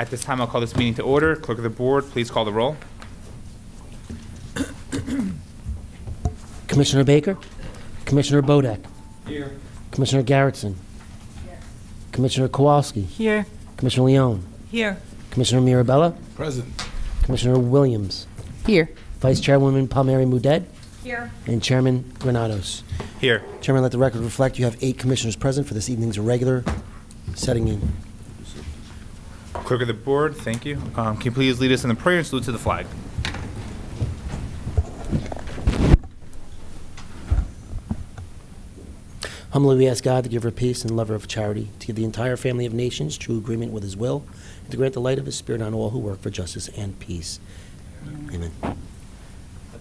At this time, I'll call this meeting to order. Clerk of the board, please call the roll. Commissioner Baker? Commissioner Bodak? Here. Commissioner Garrettson? Yes. Commissioner Kowalski? Here. Commissioner Leone? Here. Commissioner Mirabella? Present. Commissioner Williams? Here. Vice Chairwoman Palmieri Mudet? Here. And Chairman Granados. Here. Chairman, let the record reflect you have 8 commissioners present for this evening's regular setting in. Clerk of the board, thank you. Can you please lead us in the prayer and salute to the flag? Humbly we ask God, the giver of peace and lover of charity, to give the entire family of nations true agreement with his will, and to grant the light of his spirit on all who work for justice and peace. Amen. I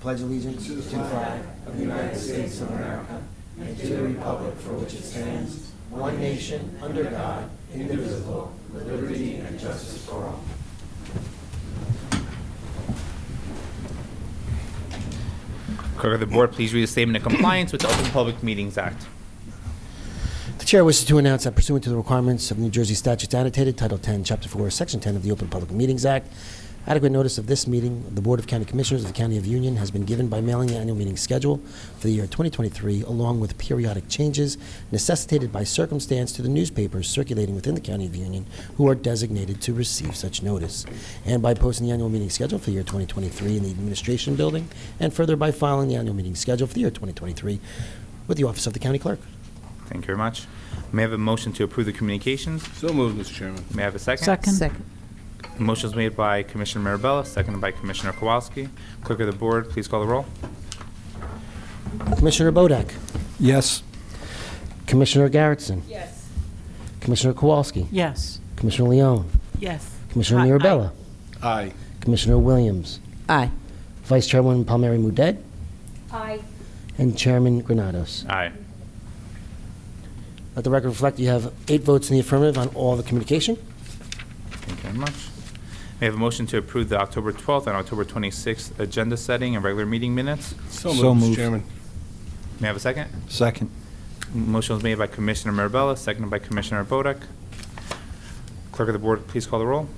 pledge allegiance to the flag of the United States of America and to the republic for which it stands, one nation, under God, indivisible, with liberty and justice for all. Clerk of the board, please read a statement of compliance with the Open Public Meetings Act. The Chair wishes to announce that pursuant to the requirements of New Jersey Statutes Annotated, Title 10, Chapter 4, Section 10 of the Open Public Meetings Act, adequate notice of this meeting of the Board of County Commissioners of the County of Union has been given by mailing the annual meeting schedule for the year 2023, along with periodic changes necessitated by circumstance to the newspapers circulating within the County of Union who are designated to receive such notice, and by posting the annual meeting schedule for the year 2023 in the Administration Building, and further by filing the annual meeting schedule for the year 2023 with the Office of the County Clerk. Thank you very much. May I have a motion to approve the communications? So moved, Mr. Chairman. May I have a second? Second. Motion is made by Commissioner Mirabella, seconded by Commissioner Kowalski. Clerk of the board, please call the roll. Commissioner Bodak? Yes. Commissioner Garrettson? Yes. Commissioner Kowalski? Yes. Commissioner Leone? Yes. Commissioner Mirabella? Aye. Commissioner Williams? Aye. Vice Chairwoman Palmieri Mudet? Aye. And Chairman Granados. Aye. Let the record reflect you have 8 votes in the affirmative on all the communication. Thank you very much. May I have a motion to approve the October 12th and October 26th agenda setting and regular meeting minutes? So moved, Mr. Chairman. May I have a second? Second. Motion was made by Commissioner Mirabella, seconded by Commissioner Bodak. Clerk of the board, please call the roll.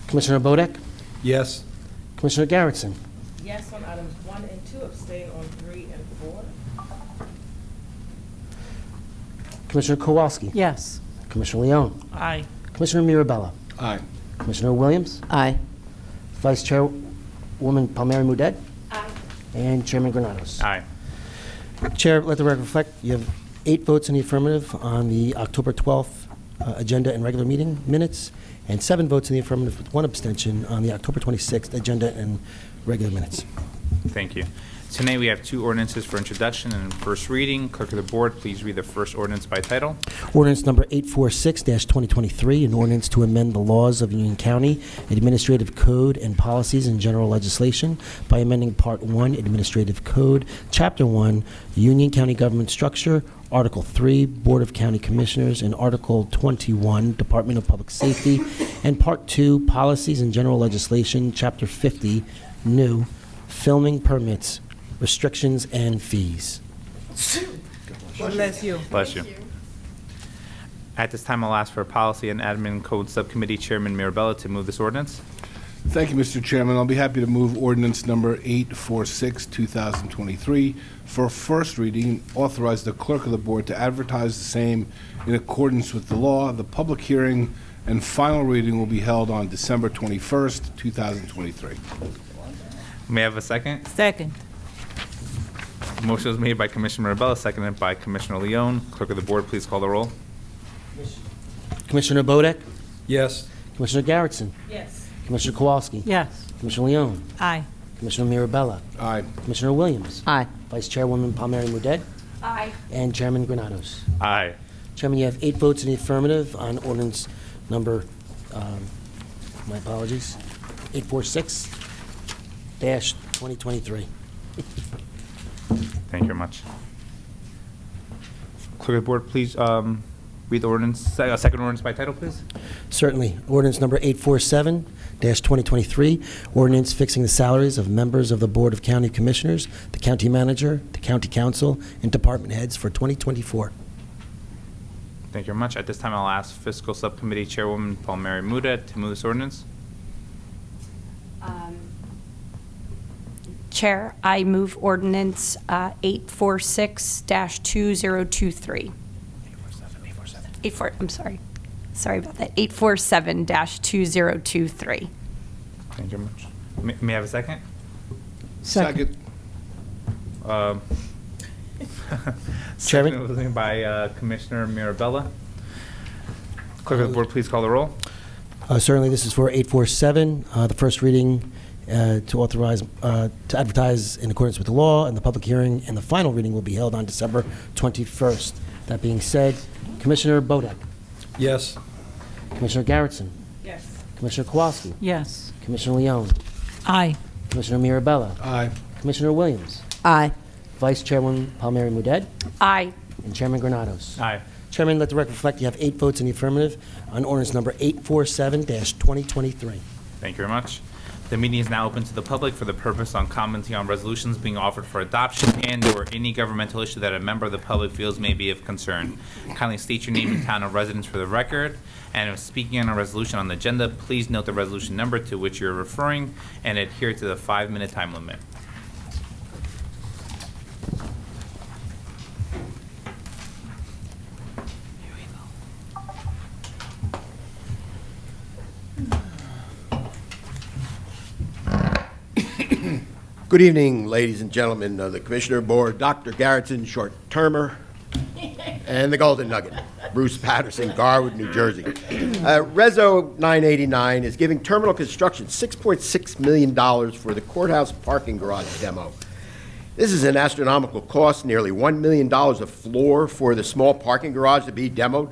Commissioner Bodak? Yes. Commissioner Garrettson? Yes on items 1 and 2, abstain on 3 and 4. Commissioner Kowalski? Yes. Commissioner Leone? Aye. Commissioner Mirabella? Aye. Commissioner Williams? Aye. Vice Chairwoman Palmieri Mudet? Aye. And Chairman Granados. Aye. Chair, let the record reflect you have 8 votes in the affirmative on the October 12th agenda and regular meeting minutes, and 7 votes in the affirmative with 1 abstention on the October 26th agenda and regular minutes. Thank you. Tonight we have 2 ordinances for introduction and first reading. Clerk of the board, please read the first ordinance by title. Ordinance number 846-2023, an ordinance to amend the laws of Union County Administrative Code and policies and general legislation by amending Part 1 Administrative Code, Chapter 1, Union County Government Structure, Article 3, Board of County Commissioners, and Article 21, Department of Public Safety, and Part 2, Policies and General Legislation, Chapter 50, New, Filming Permits, Restrictions and Fees. God bless you. Bless you. At this time, I'll ask for Policy and Admin Code Subcommittee Chairman Mirabella to move this ordinance. Thank you, Mr. Chairman. I'll be happy to move ordinance number 846, 2023 for first reading and authorize the clerk of the board to advertise the same in accordance with the law. The public hearing and final reading will be held on December 21st, 2023. May I have a second? Second. Motion was made by Commissioner Mirabella, seconded by Commissioner Leone. Clerk of the board, please call the roll. Commissioner Bodak? Yes. Commissioner Garrettson? Yes. Commissioner Kowalski? Yes. Commissioner Leone? Aye. Commissioner Mirabella? Aye. Commissioner Williams? Aye. Vice Chairwoman Palmieri Mudet? Aye. And Chairman Granados. Aye. Chairman, you have 8 votes in the affirmative on ordinance number, my apologies, 846-2023. Thank you very much. Clerk of the board, please read the ordinance, second ordinance by title, please. Certainly. Ordinance number 847-2023, ordinance fixing the salaries of members of the Board of County Commissioners, the county manager, the county council, and department heads for 2024. Thank you very much. At this time, I'll ask Fiscal Subcommittee Chairwoman Paul Mary Muda to move this ordinance. Chair, I move ordinance 846-2023. 847. I'm sorry. Sorry about that. 847-2023. Thank you very much. May I have a second? Second. Chairman? Second was made by Commissioner Mirabella. Clerk of the Board, please call the roll. Certainly, this is for 847, the first reading to authorize, to advertise in accordance with the law, and the public hearing and the final reading will be held on December 21st. That being said, Commissioner Bodak, Yes. Commissioner Garrettson, Yes. Commissioner Kowalski, Yes. Commissioner Leone, Aye. Commissioner Mirabella, Aye. Commissioner Williams, Aye. Vice Chairwoman Palmieri Mudet, Aye. and Chairman Granados. Aye. Chairman, let the record reflect you have 8 votes in the affirmative on ordinance number 847-2023. Thank you very much. The meeting is now open to the public for the purpose on commenting on resolutions being offered for adoption and/or any governmental issue that a member of the public feels may be of concern. Kindly state your name and town of residence for the record. And if speaking on a resolution on the agenda, please note the resolution number to which you're referring and adhere to the 5-minute time limit. Good evening, ladies and gentlemen of the Commissioner Board, Dr. Garrettson, short-termer, and the Golden Nugget, Bruce Patterson, Garwood, New Jersey. Reso 989 is giving terminal construction $6.6 million for the courthouse parking garage demo. This is an astronomical cost, nearly $1 million a floor for the small parking garage to be demoed.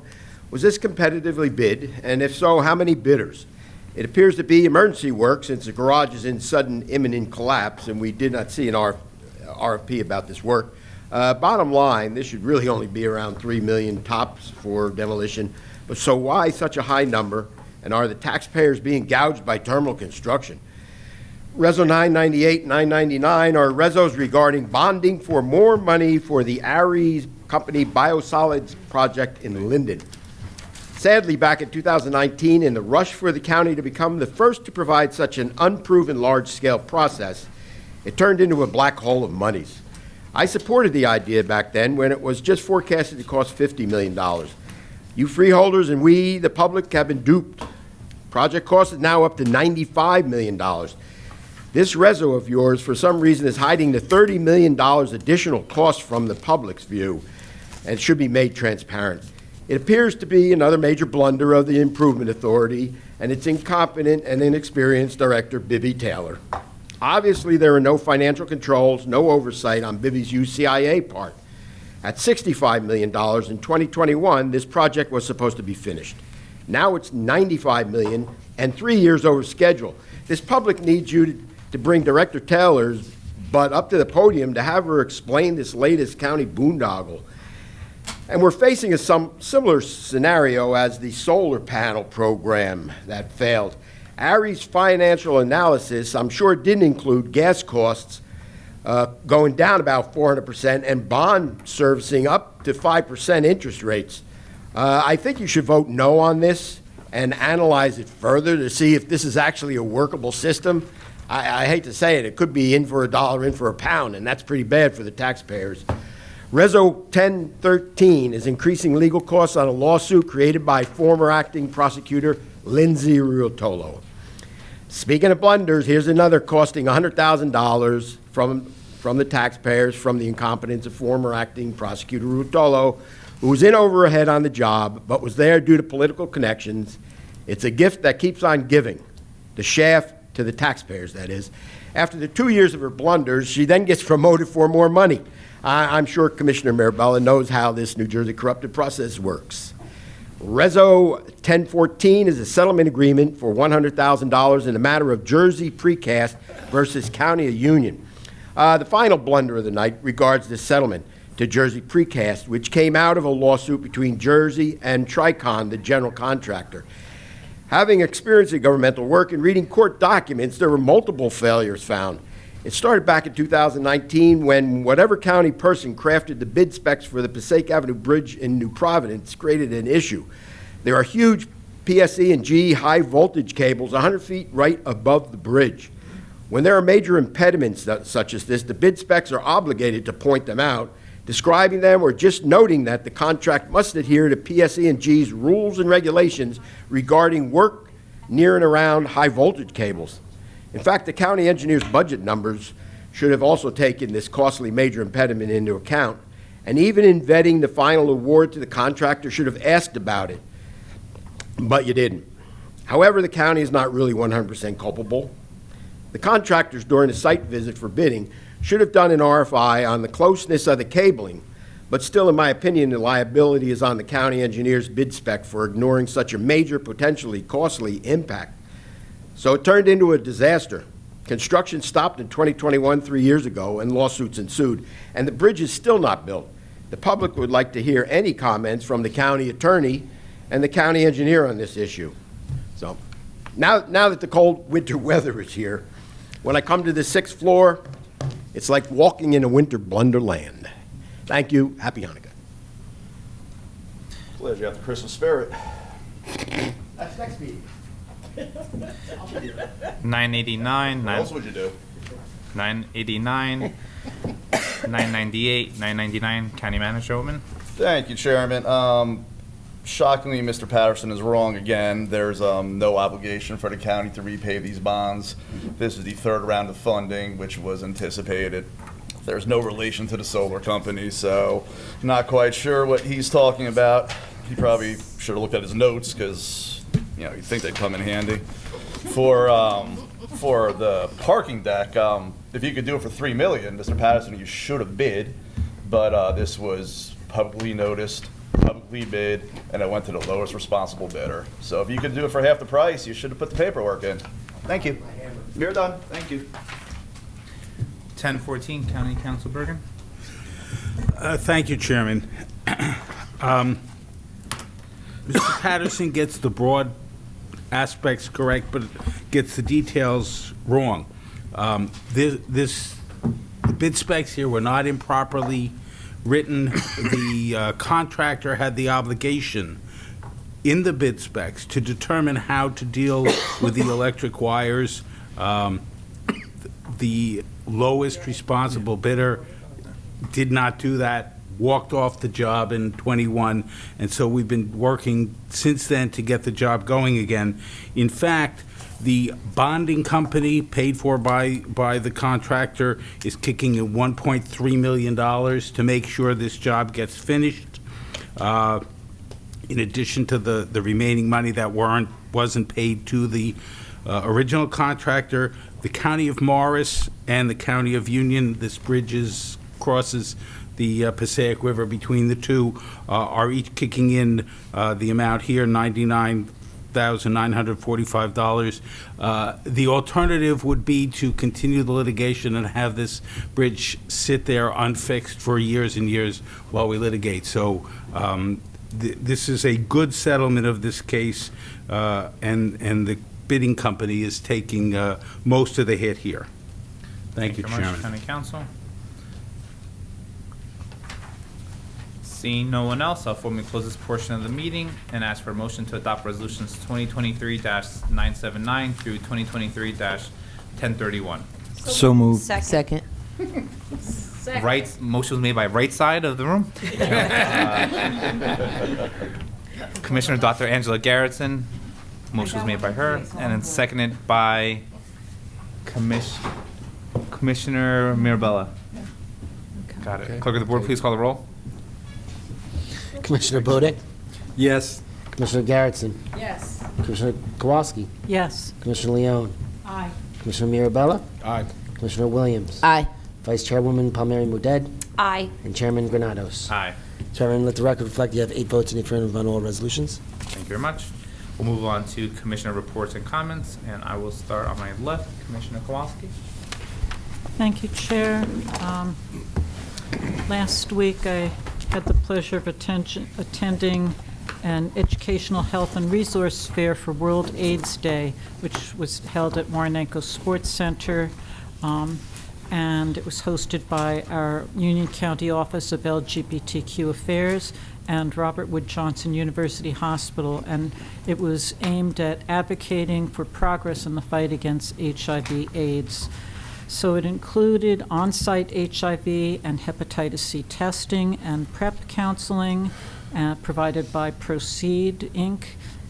Was this competitively bid, and if so, how many bidders? It appears to be emergency work since the garage is in sudden imminent collapse, and we did not see an RFP about this work. Bottom line, this should really only be around $3 million tops for demolition, but so why such a high number, and are the taxpayers being gouged by terminal construction? Reso 998 and 999 are resos regarding bonding for more money for the Aries Company Biosolids project in Linden. Sadly, back in 2019, in the rush for the county to become the first to provide such an unproven large-scale process, it turned into a black hole of monies. I supported the idea back then when it was just forecasted to cost $50 million. You freeholders and we, the public, have been duped. Project cost is now up to $95 million. This reso of yours, for some reason, is hiding the $30 million additional cost from the public's view, and should be made transparent. It appears to be another major blunder of the Improvement Authority and its incompetent and inexperienced director, Bibby Taylor. Obviously, there are no financial controls, no oversight on Bibby's UCIA part. At $65 million in 2021, this project was supposed to be finished. Now it's $95 million and 3 years over schedule. This public needs you to bring Director Taylor's butt up to the podium to have her explain this latest county boondoggle. And we're facing a similar scenario as the solar panel program that failed. Aries' financial analysis, I'm sure, didn't include gas costs going down about 400% and bond servicing up to 5% interest rates. I think you should vote no on this and analyze it further to see if this is actually a workable system. I hate to say it, it could be in for a dollar, in for a pound, and that's pretty bad for the taxpayers. Reso 1013 is increasing legal costs on a lawsuit created by former acting prosecutor Lindsay Ruotolo. Speaking of blunders, here's another costing $100,000 from the taxpayers from the incompetence of former acting prosecutor Ruotolo, who was in over her head on the job, but was there due to political connections. It's a gift that keeps on giving, the shaft to the taxpayers, that is. After the 2 years of her blunders, she then gets promoted for more money. I'm sure Commissioner Mirabella knows how this New Jersey corrupted process works. Reso 1014 is a settlement agreement for $100,000 in the matter of Jersey Precast versus County of Union. The final blunder of the night regards this settlement to Jersey Precast, which came out of a lawsuit between Jersey and Tricon, the general contractor. Having experienced in governmental work and reading court documents, there were multiple failures found. It started back in 2019 when whatever county person crafted the bid specs for the Passaic Avenue Bridge in New Providence created an issue. There are huge PSE and G high voltage cables 100 feet right above the bridge. When there are major impediments such as this, the bid specs are obligated to point them out, describing them or just noting that the contract must adhere to PSE and G's rules and regulations regarding work near and around high voltage cables. In fact, the county engineer's budget numbers should have also taken this costly major impediment into account, and even in vetting the final award to the contractor should have asked about it, but you didn't. However, the county is not really 100% culpable. The contractors during the site visit for bidding should have done an RFI on the closeness of the cabling, but still, in my opinion, the liability is on the county engineer's bid spec for ignoring such a major, potentially costly impact. So it turned into a disaster. Construction stopped in 2021, 3 years ago, and lawsuits ensued, and the bridge is still not built. The public would like to hear any comments from the county attorney and the county engineer on this issue. So now that the cold winter weather is here, when I come to the 6th floor, it's like walking in a winter blunderland. Thank you. Happy Hanukkah. Glad you got the Christmas spirit. That's next meeting. 989, What else would you do? 989, 998, 999. County Manager Oatman. Thank you, Chairman. Shockingly, Mr. Patterson is wrong again. There's no obligation for the county to repay these bonds. This is the third round of funding, which was anticipated. There's no relation to the solar company, so not quite sure what he's talking about. He probably should have looked at his notes because, you know, you'd think they'd come in handy. For the parking deck, if you could do it for $3 million, Mr. Patterson, you should have bid, but this was publicly noticed, publicly bid, and it went to the lowest responsible bidder. So if you could do it for half the price, you should have put the paperwork in. Thank you. You're done. Thank you. 1014, County Council Bergen. Thank you, Chairman. Mr. Patterson gets the broad aspects correct, but gets the details wrong. The bid specs here were not improperly written. The contractor had the obligation in the bid specs to determine how to deal with the electric wires. The lowest responsible bidder did not do that, walked off the job in '21, and so we've been working since then to get the job going again. In fact, the bonding company paid for by the contractor is kicking in $1.3 million to make sure this job gets finished, in addition to the remaining money that wasn't paid to the original contractor. The County of Morris and the County of Union, this bridge crosses the Passaic River between the two, are each kicking in the amount here, $99,945. The alternative would be to continue the litigation and have this bridge sit there unfixed for years and years while we litigate. So this is a good settlement of this case, and the bidding company is taking most of the hit here. Thank you, very much, Chairman. County Council. Seeing no one else, I'll formally close this portion of the meeting and ask for a motion to adopt resolutions 2023-979 through 2023-1031. So moved. Second. Right, motion was made by right side of the room. Commissioner Dr. Angela Garrettson, motion was made by her, and then seconded by Commissioner Mirabella. Got it. Clerk of the board, please call the roll. Commissioner Bodek, Yes. Commissioner Garrettson, Yes. Commissioner Kowalski, Yes. Commissioner Leone, Aye. Commissioner Mirabella, Aye. Commissioner Williams, Aye. Vice Chairwoman Palmieri Muedad, Aye. and Chairman Granados. Aye. Chairman, let the record reflect you have 8 votes in the affirmative on all resolutions. Thank you very much. We'll move on to commissioner reports and comments, and I will start on my left. Commissioner Kowalski. Thank you, Chair. Last week, I had the pleasure of attending an educational health and resource fair for World AIDS Day, which was held at Moronenko Sports Center. and it was hosted by our Union County Office of LGBTQ Affairs and Robert Wood Johnson University Hospital, and it was aimed at advocating for progress in the fight against HIV/AIDS. So it included on-site HIV and hepatitis C testing and PrEP counseling provided by Proceed, Inc.,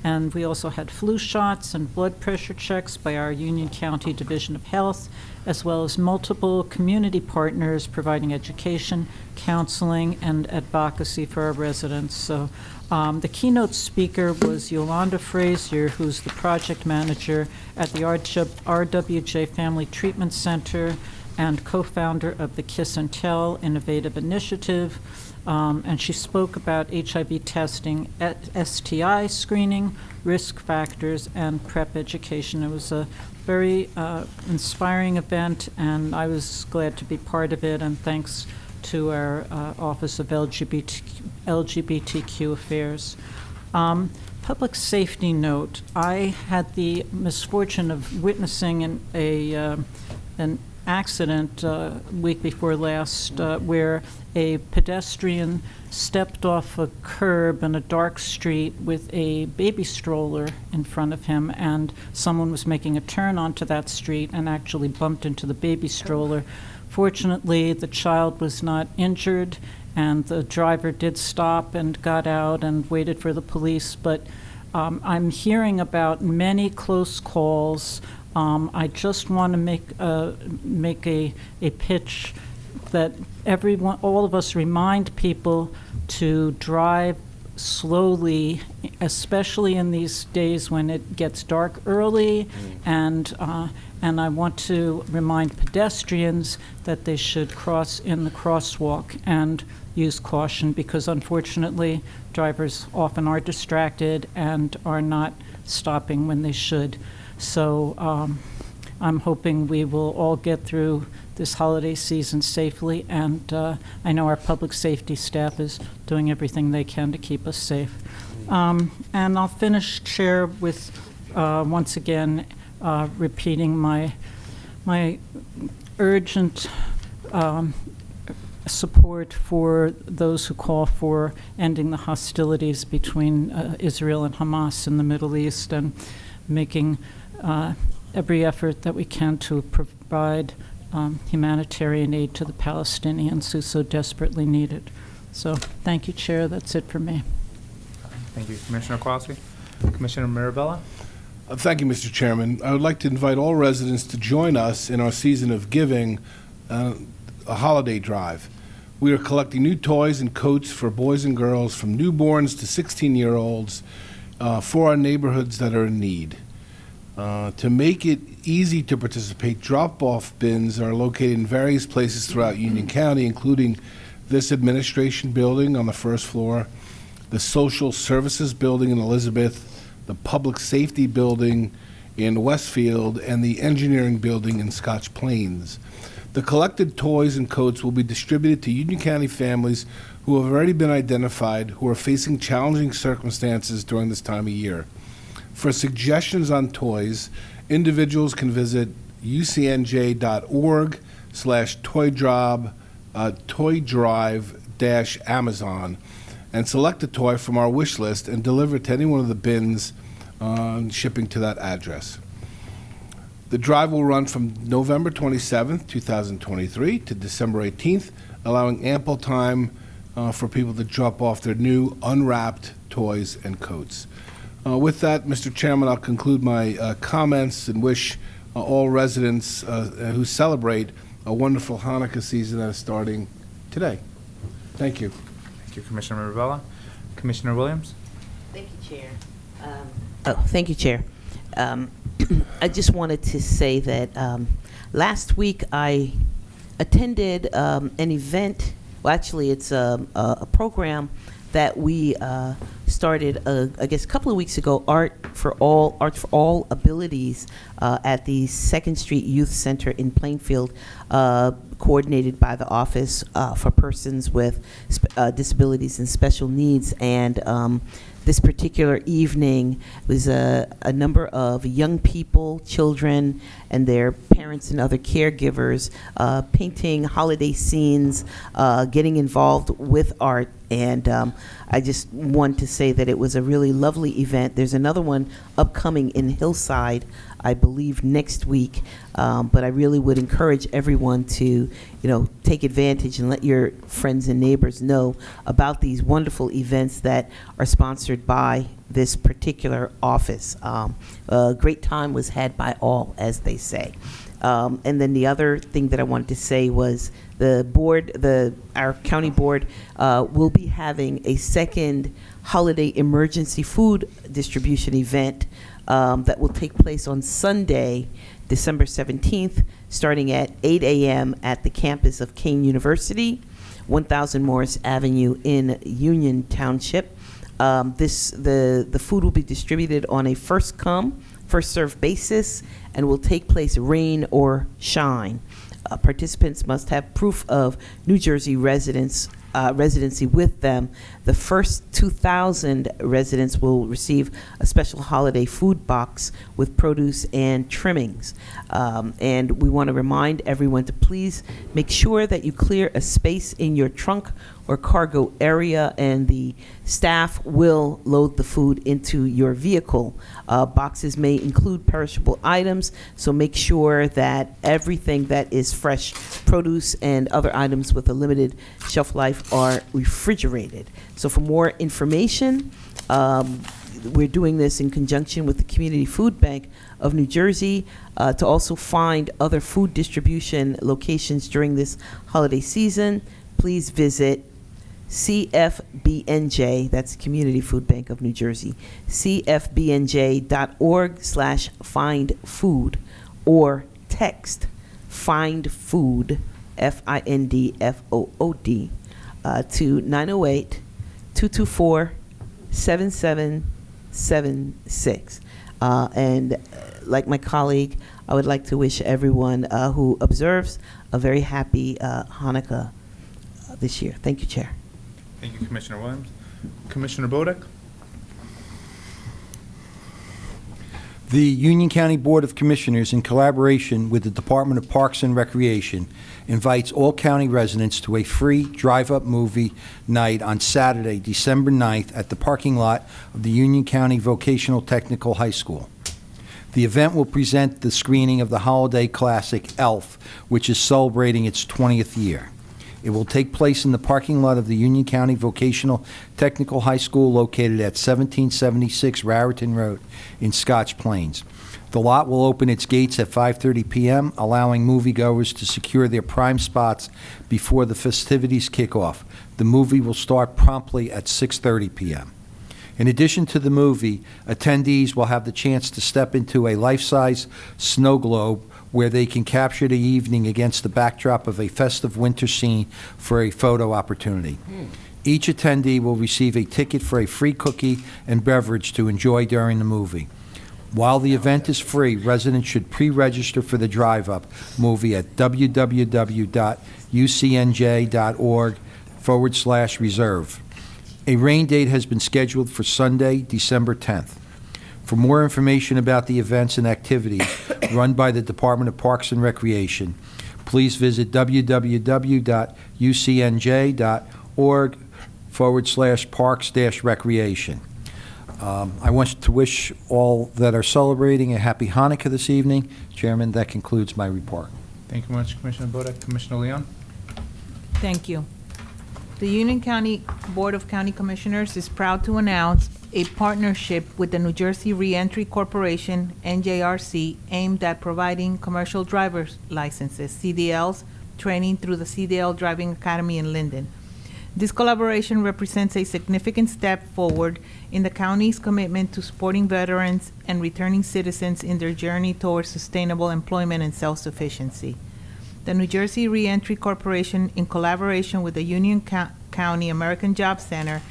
and we also had flu shots and blood pressure checks by our Union County Division of Health, as well as multiple community partners providing education, counseling, and advocacy for our residents. So the keynote speaker was Yolanda Frazier, who's the project manager at the RWJ Family Treatment Center and co-founder of the Kiss and Tell Innovative Initiative. And she spoke about HIV testing, STI screening, risk factors, and PrEP education. It was a very inspiring event, and I was glad to be part of it, and thanks to our Office of LGBTQ Affairs. Public safety note, I had the misfortune of witnessing an accident week before last where a pedestrian stepped off a curb in a dark street with a baby stroller in front of him, and someone was making a turn onto that street and actually bumped into the baby stroller. Fortunately, the child was not injured, and the driver did stop and got out and waited for the police, but I'm hearing about many close calls. I just want to make a pitch that all of us remind people to drive slowly, especially in these days when it gets dark early, and I want to remind pedestrians that they should cross in the crosswalk and use caution, because unfortunately drivers often are distracted and are not stopping when they should. So I'm hoping we will all get through this holiday season safely, and I know our public safety staff is doing everything they can to keep us safe. And I'll finish, Chair, with once again repeating my urgent support for those who call for ending the hostilities between Israel and Hamas in the Middle East, and making every effort that we can to provide humanitarian aid to the Palestinians who so desperately need it. So thank you, Chair. That's it for me. Thank you, Commissioner Quasi. Commissioner Mirabella? Thank you, Mr. Chairman. I would like to invite all residents to join us in our season of giving, a holiday drive. We are collecting new toys and coats for boys and girls from newborns to 16-year-olds for our neighborhoods that are in need. To make it easy to participate, drop-off bins are located in various places throughout Union County, including this administration building on the first floor, the social services building in Elizabeth, the public safety building in Westfield, and the engineering building in Scotch Plains. The collected toys and coats will be distributed to Union County families who have already been identified who are facing challenging circumstances during this time of year. For suggestions on toys, individuals can visit ucnj.org/toy-drive-Amazon and select a toy from our wish list and deliver it to any one of the bins, shipping to that address. The drive will run from November 27th, 2023 to December 18th, allowing ample time for people to drop off their new unwrapped toys and coats. With that, Mr. Chairman, I'll conclude my comments and wish all residents who celebrate a wonderful Hanukkah season that is starting today. Thank you. Thank you, Commissioner Mirabella. Commissioner Williams? Thank you, Chair. Thank you, Chair. I just wanted to say that last week I attended an event. Well, actually, it's a program that we started, I guess, a couple of weeks ago, Art for All Abilities at the 2nd Street Youth Center in Plainfield, coordinated by the Office for Persons with Disabilities and Special Needs. And this particular evening was a number of young people, children, and their parents and other caregivers painting holiday scenes, getting involved with art. And I just want to say that it was a really lovely event. There's another one upcoming in Hillside, I believe, next week. But I really would encourage everyone to, take advantage and let your friends and neighbors know about these wonderful events that are sponsored by this particular office. A great time was had by all, as they say. And then the other thing that I wanted to say was our county board will be having a second holiday emergency food distribution event that will take place on Sunday, December 17th, starting at 8 a.m. at the campus of Kane University, 1000 Morris Avenue in Union Township. The food will be distributed on a first come, first served basis and will take place rain or shine. Participants must have proof of New Jersey residency with them. The first 2,000 residents will receive a special holiday food box with produce and trimmings. And we want to remind everyone to please make sure that you clear a space in your trunk or cargo area, and the staff will load the food into your vehicle. Boxes may include perishable items, so make sure that everything that is fresh produce and other items with a limited shelf life are refrigerated. So for more information, we're doing this in conjunction with the Community Food Bank of New Jersey to also find other food distribution locations during this holiday season. Please visit CFBNJ, that's Community Food Bank of New Jersey, cfbnj.org/findfood, or text find food, FINDFOOD, to 908-224-7776. And like my colleague, I would like to wish everyone who observes a very happy Hanukkah this year. Thank you, Chair. Thank you, Commissioner Williams. Commissioner Bodek? The Union County Board of Commissioners, in collaboration with the Department of Parks and Recreation, invites all county residents to a free drive-up movie night on Saturday, December 9th at the parking lot of the Union County Vocational Technical High School. The event will present the screening of the holiday classic Elf, which is celebrating its 20th year. It will take place in the parking lot of the Union County Vocational Technical High School located at 1776 Raritan Road in Scotch Plains. The lot will open its gates at 5:30 p.m., allowing moviegoers to secure their prime spots before the festivities kick off. The movie will start promptly at 6:30 p.m. In addition to the movie, attendees will have the chance to step into a life-size snow globe where they can capture the evening against the backdrop of a festive winter scene for a photo opportunity. Each attendee will receive a ticket for a free cookie and beverage to enjoy during the movie. While the event is free, residents should pre-register for the drive-up movie at www.ucnj.org/reserve. A rain date has been scheduled for Sunday, December 10th. For more information about the events and activities run by the Department of Parks and Recreation, please visit www.ucnj.org/parks-recreation. I want to wish all that are celebrating a happy Hanukkah this evening. Chairman, that concludes my report. Thank you much, Commissioner Bodek. Commissioner Leon? Thank you. The Union County Board of County Commissioners is proud to announce a partnership with the New Jersey Reentry Corporation, NJRC, aimed at providing commercial driver's licenses, CDLs, training through the CDL Driving Academy in Linden. This collaboration represents a significant step forward in the county's commitment to supporting veterans and returning citizens in their journey towards sustainable employment and self-sufficiency. The New Jersey Reentry Corporation, in collaboration with the Union County American Job Center,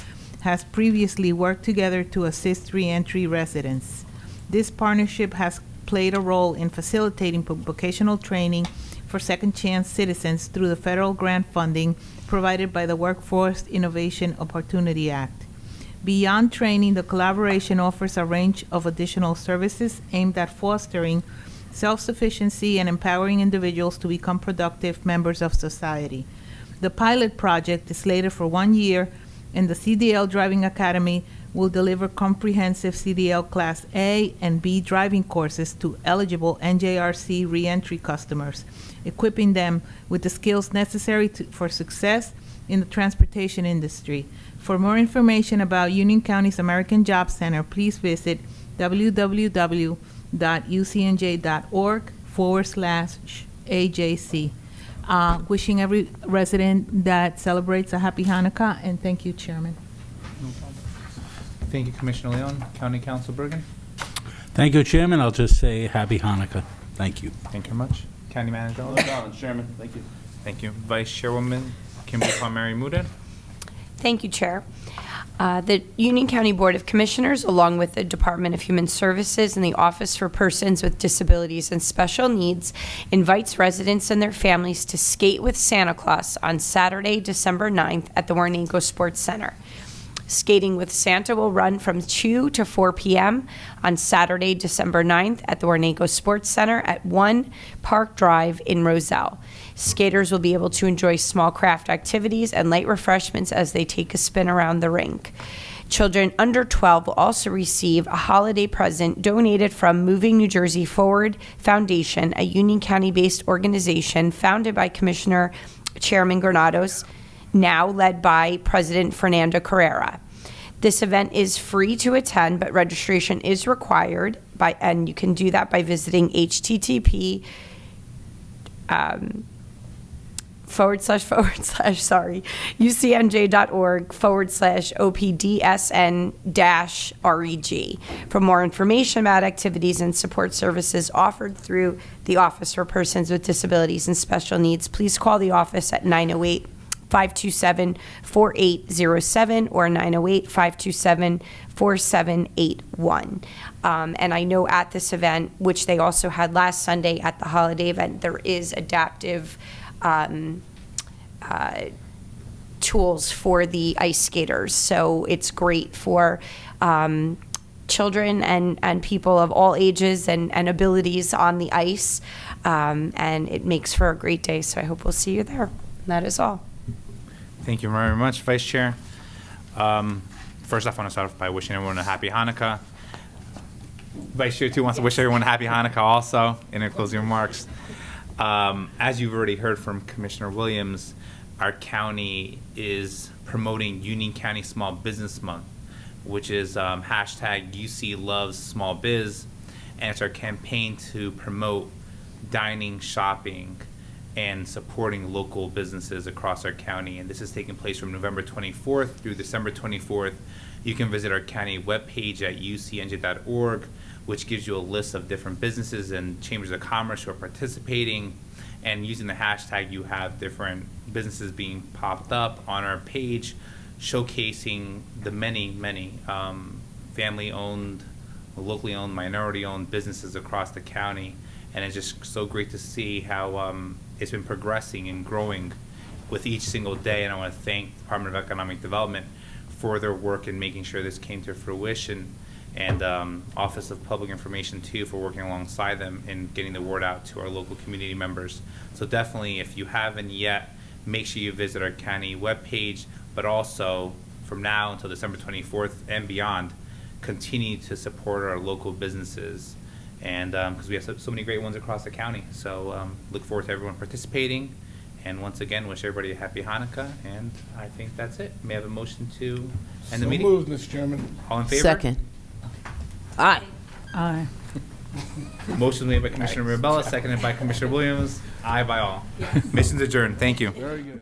has previously worked together to assist reentry residents. This partnership has played a role in facilitating vocational training for second chance citizens through the federal grant funding provided by the Workforce Innovation Opportunity Act. Beyond training, the collaboration offers a range of additional services aimed at fostering self-sufficiency and empowering individuals to become productive members of society. The pilot project is slated for 1 year, and the CDL Driving Academy will deliver comprehensive CDL Class A and B driving courses to eligible NJRC reentry customers, equipping them with the skills necessary for success in the transportation industry. For more information about Union County's American Job Center, please visit www.ucnj.org/AJC. Wishing every resident that celebrates a happy Hanukkah, and thank you, Chairman. Thank you, Commissioner Leon. County Council Bergen. Thank you, Chairman. I'll just say Happy Hanukkah. Thank you. Thank you very much. County Manager. No comments, Chairman. Thank you. Thank you. Vice Chairwoman Kimberly Palmieri Muda. Thank you, Chair. The Union County Board of Commissioners, along with the Department of Human Services and the Office for Persons with Disabilities and Special Needs, invites residents and their families to skate with Santa Claus on Saturday, December 9th at the Warnaco Sports Center. Skating with Santa will run from 2 to 4 p.m. on Saturday, December 9th at the Warnaco Sports Center at 1 Park Drive in Roselle. Skaters will be able to enjoy small craft activities and light refreshments as they take a spin around the rink. Children under 12 will also receive a holiday present donated from Moving New Jersey Forward Foundation, a Union County-based organization founded by Commissioner Chairman Granados, now led by President Fernando Carrera. This event is free to attend, but registration is required, and you can do that by visiting http ucnj.org/OPDSN-REG for more information about activities and support services offered through the Office for Persons with Disabilities and Special Needs. Please call the office at 908-527-4807 or 908-527-4781. And I know at this event, which they also had last Sunday at the holiday event, there is adaptive tools for the ice skaters. So it's great for children and people of all ages and abilities on the ice. And it makes for a great day. So I hope we'll see you there. And that is all. Thank you very much, Vice Chair. First off, I want to start off by wishing everyone a happy Hanukkah. Vice Chair, too, wants to wish everyone a happy Hanukkah also in her closing remarks. As you've already heard from Commissioner Williams, our county is promoting Union County Small Business Month, which is hashtag UC Loves Small Biz, and it's our campaign to promote dining, shopping, and supporting local businesses across our county. And this is taking place from November 24th through December 24th. You can visit our county webpage at ucnj.org, which gives you a list of different businesses and chambers of commerce who are participating. And using the hashtag, you have different businesses being popped up on our page, showcasing the many family-owned, locally owned, minority-owned businesses across the county. And it's just so great to see how it's been progressing and growing with each single day. And I want to thank the Department of Economic Development for their work in making sure this came to fruition, and Office of Public Information, too, for working alongside them in getting the word out to our local community members. So definitely, if you haven't yet, make sure you visit our county webpage, but also from now until December 24th and beyond, continue to support our local businesses. And because we have so many great ones across the county. So look forward to everyone participating. And once again, wish everybody a happy Hanukkah. And I think that's it. May I have a motion to end the meeting? So moved, Mr. Chairman. All in favor? Second. Aye. Aye. Motion made by Commissioner Mirabella, seconded by Commissioner Williams. Aye by all. Mission's adjourned. Thank you. Very good.